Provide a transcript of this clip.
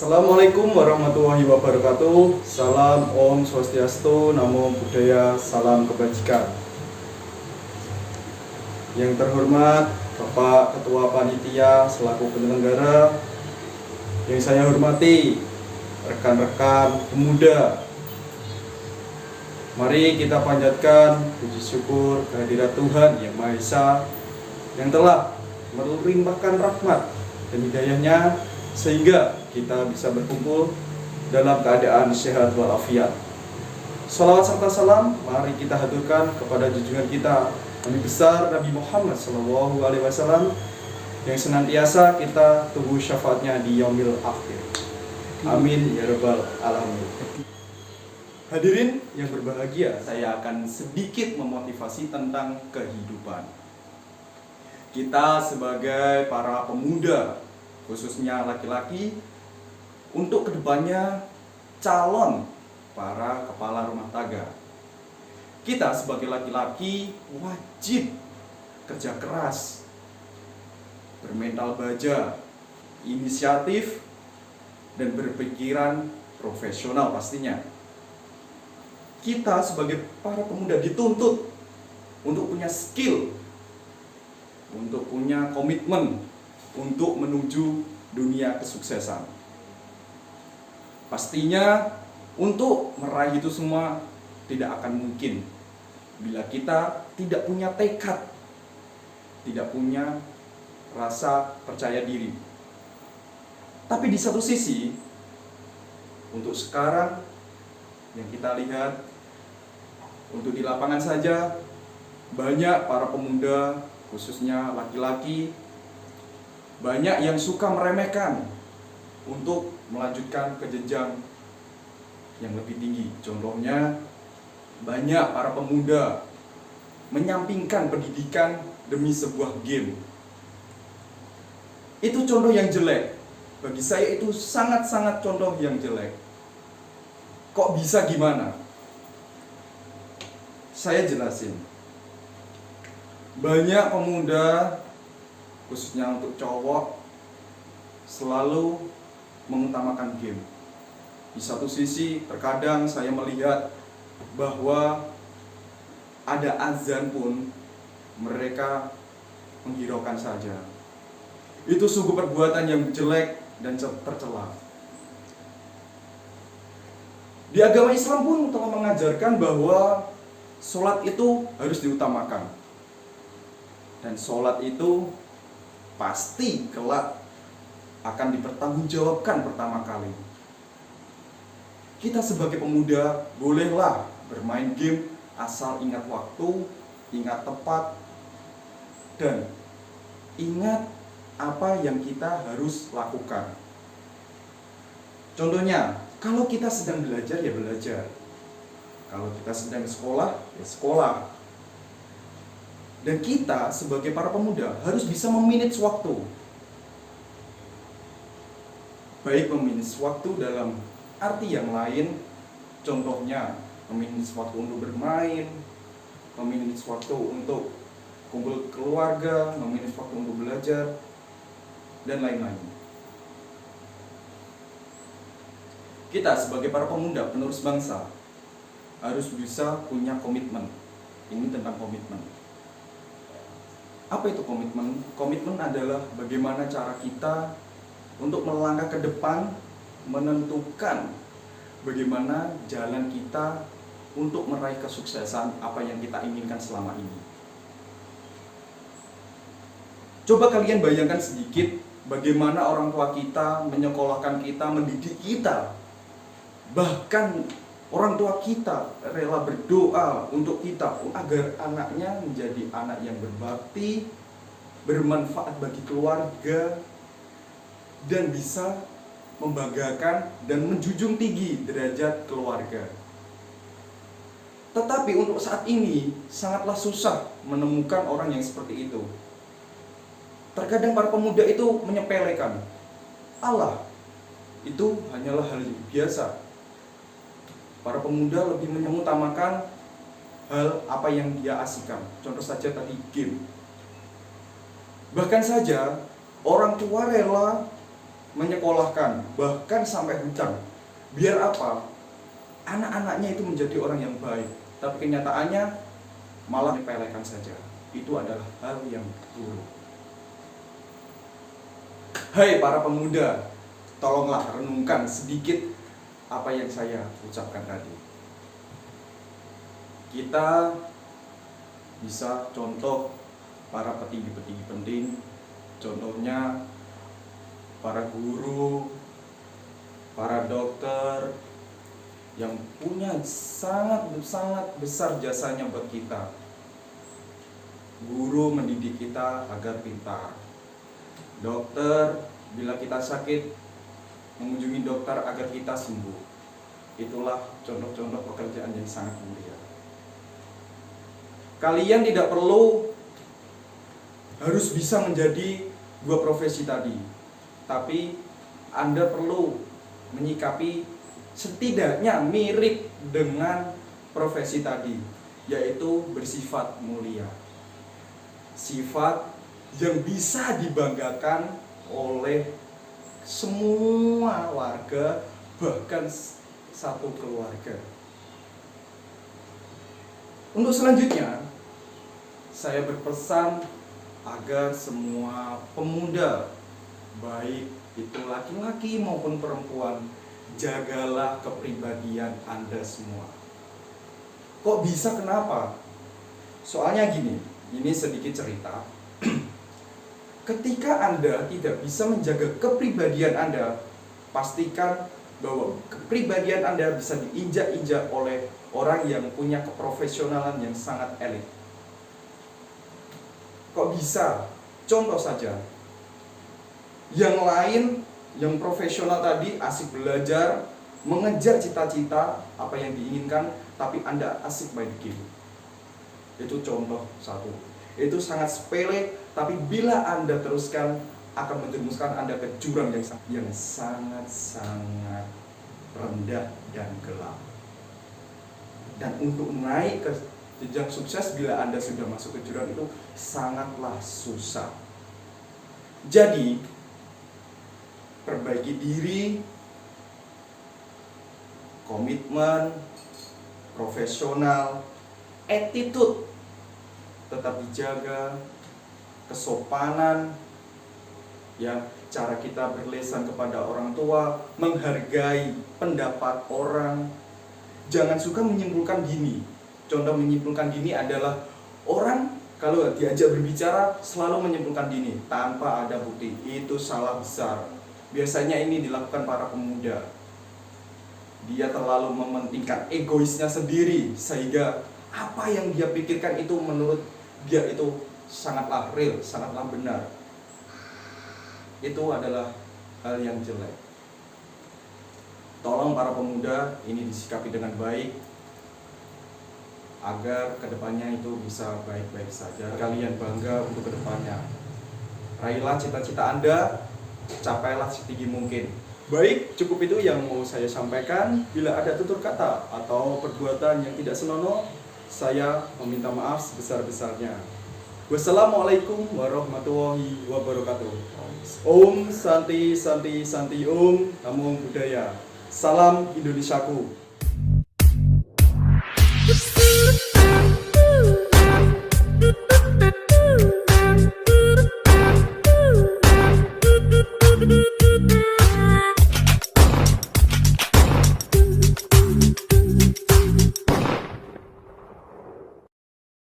Assalamualaikum warahmatullahi wabarakatuh. Salam Om Swastiastu, Namo Buddhaya, salam kebajikan. Yang terhormat Bapak Ketua Panitia selaku penyelenggara, yang saya hormati rekan-rekan pemuda, mari kita panjatkan puji syukur kehadirat Tuhan Yang Maha Esa yang telah melimpahkan rahmat dan hidayahnya sehingga kita bisa berkumpul dalam keadaan sehat walafiat. Salawat serta salam mari kita haturkan kepada junjungan kita Nabi besar Nabi Muhammad SAW yang senantiasa kita tunggu syafaatnya di yaumil akhir. Amin ya rabbal alamin. Hadirin yang berbahagia, saya akan sedikit memotivasi tentang kehidupan. Kita sebagai para pemuda, khususnya laki-laki, untuk kedepannya calon para kepala rumah tangga. Kita sebagai laki-laki wajib kerja keras, bermental baja, inisiatif, dan berpikiran profesional pastinya. Kita sebagai para pemuda dituntut untuk punya skill, untuk punya komitmen, untuk menuju dunia kesuksesan. Pastinya untuk meraih itu semua tidak akan mungkin bila kita tidak punya tekad, tidak punya rasa percaya diri. Tapi di satu sisi, untuk sekarang yang kita lihat, untuk di lapangan saja, banyak para pemuda, khususnya laki-laki, banyak yang suka meremehkan untuk melanjutkan ke jenjang yang lebih tinggi. Contohnya, banyak para pemuda menyampingkan pendidikan demi sebuah game. Itu contoh yang jelek. Bagi saya itu sangat-sangat contoh yang jelek. Kok bisa gimana? Saya jelasin. Banyak pemuda, khususnya untuk cowok, selalu mengutamakan game. Di satu sisi terkadang saya melihat bahwa ada azan pun mereka menghiraukan saja. Itu sungguh perbuatan yang jelek dan tercela. Di agama Islam pun telah mengajarkan bahwa sholat itu harus diutamakan. Dan sholat itu pasti kelak akan dipertanggungjawabkan pertama kali. Kita sebagai pemuda bolehlah bermain game asal ingat waktu, ingat tepat, dan ingat apa yang kita harus lakukan. Contohnya, kalau kita sedang belajar ya belajar. Kalau kita sedang sekolah ya sekolah. Dan kita sebagai para pemuda harus bisa memanage waktu. Baik memanage waktu dalam arti yang lain, contohnya memanage waktu untuk bermain, memanage waktu untuk kumpul keluarga, memanage waktu untuk belajar, dan lain-lain. Kita sebagai para pemuda penerus bangsa harus bisa punya komitmen. Ini tentang komitmen. Apa itu komitmen? Komitmen adalah bagaimana cara kita untuk melangkah ke depan, menentukan bagaimana jalan kita untuk meraih kesuksesan apa yang kita inginkan selama ini. Coba kalian bayangkan sedikit bagaimana orang tua kita menyekolahkan kita, mendidik kita. Bahkan orang tua kita rela berdoa untuk kita agar anaknya menjadi anak yang berbakti, bermanfaat bagi keluarga, dan bisa membanggakan dan menjunjung tinggi derajat keluarga. Tetapi untuk saat ini sangatlah susah menemukan orang yang seperti itu. Terkadang para pemuda itu menyepelekan Allah, itu hanyalah hal yang biasa. Para pemuda lebih mengutamakan hal apa yang dia asihkan. Contoh saja tadi game. Bahkan saja orang tua rela menyekolahkan, bahkan sampai hutang. Biar apa? Anak-anaknya itu menjadi orang yang baik, tapi kenyataannya malah menyepelekan saja. Itu adalah hal yang buruk. Hai para pemuda, tolonglah renungkan sedikit apa yang saya ucapkan tadi. Kita bisa contoh para petinggi-petinggi penting, contohnya para guru, para dokter yang punya sangat besar jasanya buat kita. Guru mendidik kita agar pintar. Dokter, bila kita sakit, mengunjungi dokter agar kita sembuh. Itulah contoh-contoh pekerjaan yang sangat mulia. Kalian tidak perlu harus bisa menjadi dua profesi tadi, tapi Anda perlu menyikapi setidaknya mirip dengan profesi tadi, yaitu bersifat mulia. Sifat yang bisa dibanggakan oleh semua warga, bahkan satu keluarga. Untuk selanjutnya, saya berpesan agar semua pemuda, baik itu laki-laki maupun perempuan, jagalah kepribadian Anda semua. Kok bisa, kenapa? Soalnya gini, ini sedikit cerita. Ketika Anda tidak bisa menjaga kepribadian Anda, pastikan bahwa kepribadian Anda bisa diinjak-injak oleh orang yang punya keprofesionalan yang sangat elit. Kok bisa? Contoh saja, yang lain, yang profesional tadi asik belajar, mengejar cita-cita apa yang diinginkan, tapi Anda asik main game. Itu contoh satu. Itu sangat sepele, tapi bila Anda teruskan akan menjerumuskan Anda ke jurang yang sangat rendah dan gelap. Dan untuk naik ke jenjang sukses bila Anda sudah masuk ke jurang itu sangatlah susah. Jadi, perbaiki diri, komitmen, profesional, attitude tetap dijaga, kesopanan, ya, cara kita berlisan kepada orang tua, menghargai pendapat orang. Jangan suka menyimpulkan dini. Contoh menyimpulkan dini adalah orang kalau diajak berbicara selalu menyimpulkan dini tanpa ada bukti. Itu salah besar. Biasanya ini dilakukan para pemuda. Dia terlalu mementingkan egoisnya sendiri, sehingga apa yang dia pikirkan itu menurut dia itu sangatlah real, sangatlah benar. Itu adalah hal yang jelek. Tolong para pemuda ini disikapi dengan baik agar kedepannya itu bisa baik-baik saja. Kalian bangga untuk kedepannya. Raihlah cita-cita Anda, capailah setinggi mungkin. Baik, cukup itu yang mau saya sampaikan. Bila ada tutur kata atau perbuatan yang tidak senonoh, saya meminta maaf sebesar-besarnya. Wassalamualaikum warahmatullahi wabarakatuh. Om Santi Santi Santi Om, Namo Buddhaya. Salam Indonesiaku. Thank you.